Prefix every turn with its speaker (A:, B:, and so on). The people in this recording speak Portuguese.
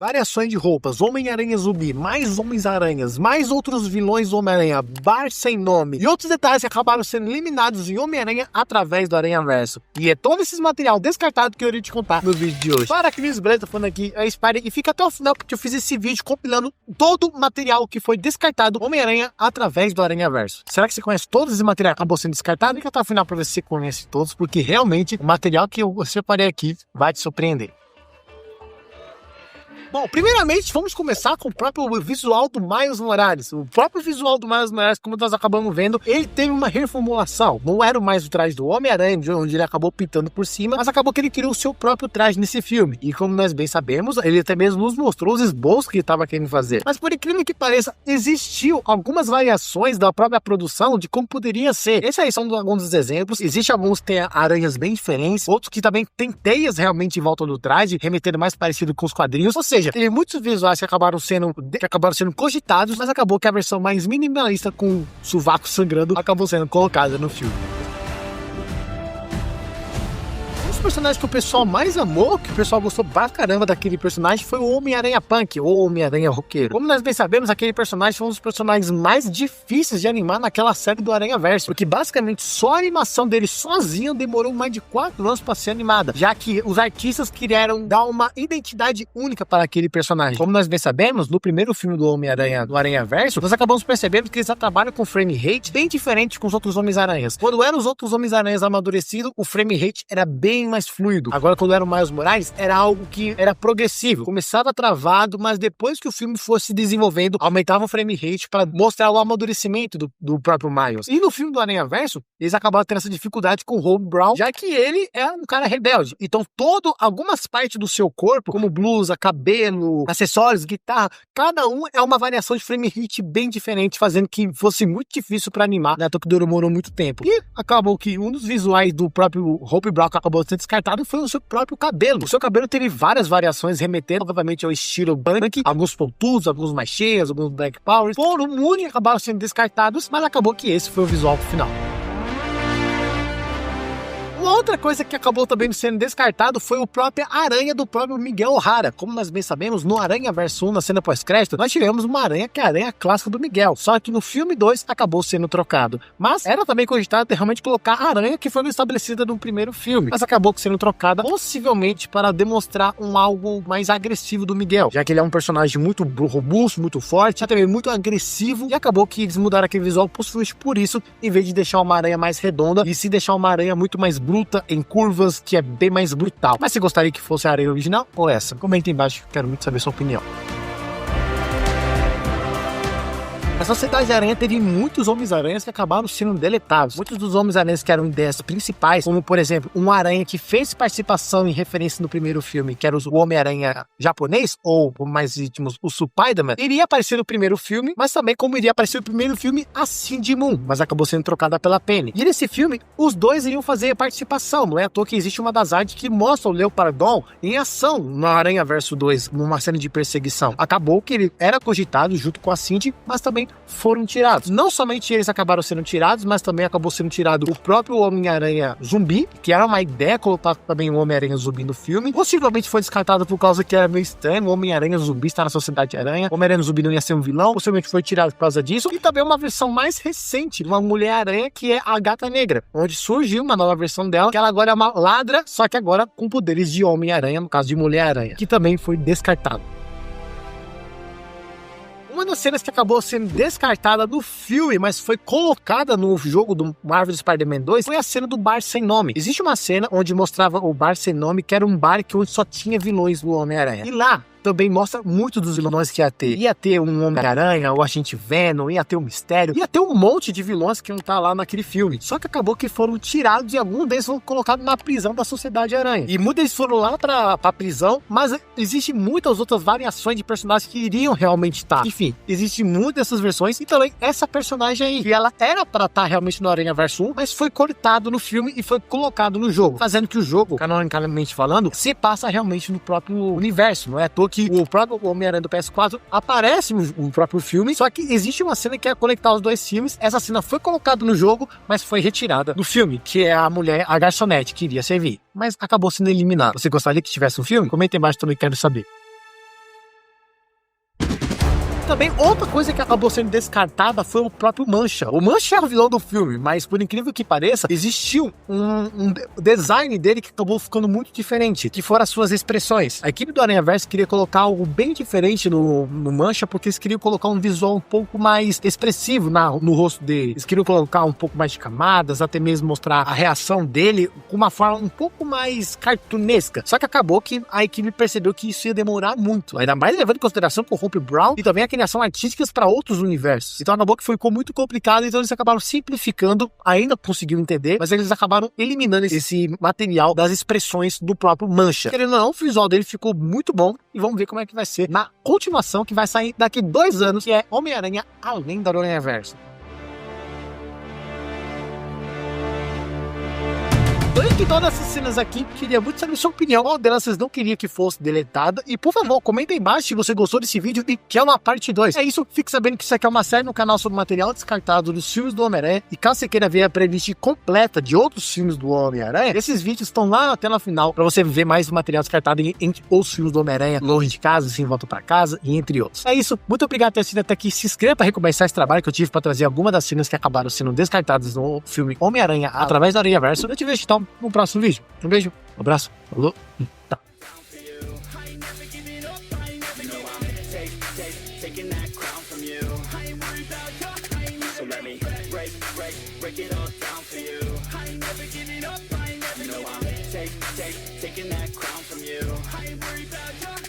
A: Variações de roupas, Homem-Aranha Zumbi, mais Homens-Aranhas, mais outros vilões do Homem-Aranha, bar sem nome e outros detalhes que acabaram sendo eliminados em Homem-Aranha através do Aranhaverso. E é todo esse material descartado que eu iria te contar no vídeo de hoje. Para que Cris Beleza, falando aqui, espere e fica até o final porque eu fiz esse vídeo compilando todo o material que foi descartado do Homem-Aranha através do Aranhaverso. Será que você conhece todos esse material que acabou sendo descartado? Fica até o final para ver se você conhece todos, porque realmente o material que eu separei aqui vai te surpreender. Bom, primeiramente vamos começar com o próprio visual do Miles Morales. O próprio visual do Miles Morales, como nós acabamos vendo, ele teve uma reformulação. Não era mais o traje do Homem-Aranha, onde ele acabou pintando por cima, mas acabou que ele criou o seu próprio traje nesse filme. E como nós bem sabemos, ele até mesmo nos mostrou os esboços que ele estava querendo fazer. Mas por incrível que pareça, existiu algumas variações da própria produção de como poderia ser. Esses aí são alguns dos exemplos. Existem alguns que têm aranhas bem diferentes, outros que também têm teias realmente em volta do traje, remetendo mais parecido com os quadrinhos. Ou seja, teve muitos visuais que acabaram sendo cogitados, mas acabou que a versão mais minimalista com sovaco sangrando acabou sendo colocada no filme. O personagem que o pessoal mais amou, que o pessoal gostou pra caramba daquele personagem, foi o Homem-Aranha Punk, ou Homem-Aranha Roqueiro. Como nós bem sabemos, aquele personagem foi um dos personagens mais difíceis de animar naquela série do Aranhaverso, porque basicamente só a animação dele sozinho demorou mais de 4 anos para ser animada, já que os artistas queriam dar uma identidade única para aquele personagem. Como nós bem sabemos, no primeiro filme do Homem-Aranha, do Aranhaverso, nós acabamos percebendo que eles já trabalham com frame rate bem diferente com os outros Homens-Aranhas. Quando eram os outros Homens-Aranhas amadurecidos, o frame rate era bem mais fluido. Agora, quando era o Miles Morales, era algo que era progressivo. Começava travado, mas depois que o filme fosse desenvolvendo, aumentava o frame rate para mostrar o amadurecimento do próprio Miles. E no filme do Aranhaverso, eles acabaram tendo essa dificuldade com o Rob Brown, já que ele é um cara rebelde. Então, algumas partes do seu corpo, como blusa, cabelo, acessórios, guitarra, cada um é uma variação de frame rate bem diferente, fazendo que fosse muito difícil para animar, né? Então que demorou muito tempo. E acabou que um dos visuais do próprio Rob Brown que acabou sendo descartado foi o seu próprio cabelo. O seu cabelo teve várias variações, remetendo obviamente ao estilo punk, alguns pontudos, alguns mais cheios, alguns black powers. Por um mundo acabaram sendo descartados, mas acabou que esse foi o visual final. Uma outra coisa que acabou também sendo descartado foi o próprio aranha do próprio Miguel O'Hara. Como nós bem sabemos, no Aranhaverso 1, na cena pós-crédito, nós tivemos uma aranha que é a aranha clássica do Miguel. Só que no filme 2 acabou sendo trocado. Mas era também cogitado realmente colocar a aranha que foi estabelecida no primeiro filme. Mas acabou sendo trocada, possivelmente para demonstrar algo mais agressivo do Miguel. Já que ele é um personagem muito robusto, muito forte, até mesmo muito agressivo. E acabou que eles mudaram aquele visual possivelmente por isso, em vez de deixar uma aranha mais redonda, e se deixar uma aranha muito mais bruta em curvas, que é bem mais brutal. Mas você gostaria que fosse a aranha original ou essa? Comenta aí embaixo, quero muito saber sua opinião. A Sociedade Aranha teve muitos Homens-Aranhas que acabaram sendo deletados. Muitos dos Homens-Aranhas que eram ideias principais, como por exemplo, um aranha que fez participação em referência no primeiro filme, que era o Homem-Aranha japonês, ou mais íntimos, o Spider-Man, iria aparecer no primeiro filme, mas também como iria aparecer no primeiro filme a Cindy Moon, mas acabou sendo trocada pela Penny. E nesse filme, os dois iriam fazer participação, não é à toa que existe uma das artes que mostra o Leopardon em ação no Aranhaverso 2, numa cena de perseguição. Acabou que ele era cogitado junto com a Cindy, mas também foram tirados. Não somente eles acabaram sendo tirados, mas também acabou sendo tirado o próprio Homem-Aranha Zumbi, que era uma ideia colocar também o Homem-Aranha Zumbi no filme. Possivelmente foi descartado por causa que era meio estranho, o Homem-Aranha Zumbi está na Sociedade Aranha, o Homem-Aranha Zumbi não ia ser um vilão, possivelmente foi tirado por causa disso. E também uma versão mais recente, uma Mulher-Aranha, que é a Gata Negra, onde surgiu uma nova versão dela, que ela agora é uma ladra, só que agora com poderes de Homem-Aranha, no caso de Mulher-Aranha, que também foi descartado. Uma das cenas que acabou sendo descartada do filme, mas foi colocada no jogo do Marvel Spider-Man 2, foi a cena do bar sem nome. Existe uma cena onde mostrava o bar sem nome, que era um bar onde só tinha vilões do Homem-Aranha. E lá também mostra muito dos vilões que ia ter. Ia ter um Homem-Aranha, o Agente Venom, ia ter um Mistério, ia ter um monte de vilões que não tá lá naquele filme. Só que acabou que foram tirados e alguns deles foram colocados na prisão da Sociedade Aranha. E muitos deles foram lá pra prisão, mas existem muitas outras variações de personagens que iriam realmente estar. Enfim, existem muitas dessas versões e também essa personagem aí, que ela era pra estar realmente no Aranhaverso 1, mas foi cortado no filme e foi colocado no jogo, fazendo que o jogo, canonicamente falando, se passa realmente no próprio universo. Não é à toa que o próprio Homem-Aranha do PS4 aparece no próprio filme, só que existe uma cena que é conectar os dois filmes. Essa cena foi colocada no jogo, mas foi retirada do filme, que é a mulher, a garçonete, que iria servir, mas acabou sendo eliminada. Você gostaria que tivesse um filme? Comenta aí embaixo também, quero saber. também, outra coisa que acabou sendo descartada foi o próprio Mancha. O Mancha é o vilão do filme, mas por incrível que pareça, existiu um design dele que acabou ficando muito diferente, que foram as suas expressões. A equipe do Aranhaverso queria colocar algo bem diferente no Mancha, porque eles queriam colocar um visual um pouco mais expressivo no rosto dele. Eles queriam colocar um pouco mais de camadas, até mesmo mostrar a reação dele com uma forma um pouco mais cartunesca. Só que acabou que a equipe percebeu que isso ia demorar muito, ainda mais levando em consideração com o Hope Brown e também a criação artísticas para outros universos. Então acabou que ficou muito complicado, então eles acabaram simplificando, ainda conseguiu entender, mas eles acabaram eliminando esse material das expressões do próprio Mancha. Querendo ou não, o visual dele ficou muito bom e vamos ver como é que vai ser na continuação que vai sair daqui 2 anos, que é Homem-Aranha Além do Aranhaverso. De todas essas cenas aqui, queria muito saber sua opinião. Qual delas vocês não queriam que fosse deletada? E por favor, comenta aí embaixo se você gostou desse vídeo e quer uma parte 2. É isso, fique sabendo que isso aqui é uma série no canal sobre material descartado dos filmes do Homem-Aranha. E caso você queira ver a playlist completa de outros filmes do Homem-Aranha, esses vídeos estão lá na tela final para você ver mais material descartado entre os filmes do Homem-Aranha, Longe de Casa, Sem Volta para Casa e entre outros. É isso, muito obrigado por ter assistido até aqui. Se inscreva para recomeçar esse trabalho que eu tive para trazer algumas das cenas que acabaram sendo descartadas no filme Homem-Aranha através do Aranhaverso. Eu te vejo então no próximo vídeo. Um beijo, um abraço, falou, tá.
B: Taking that crown from you. I ain't worried about your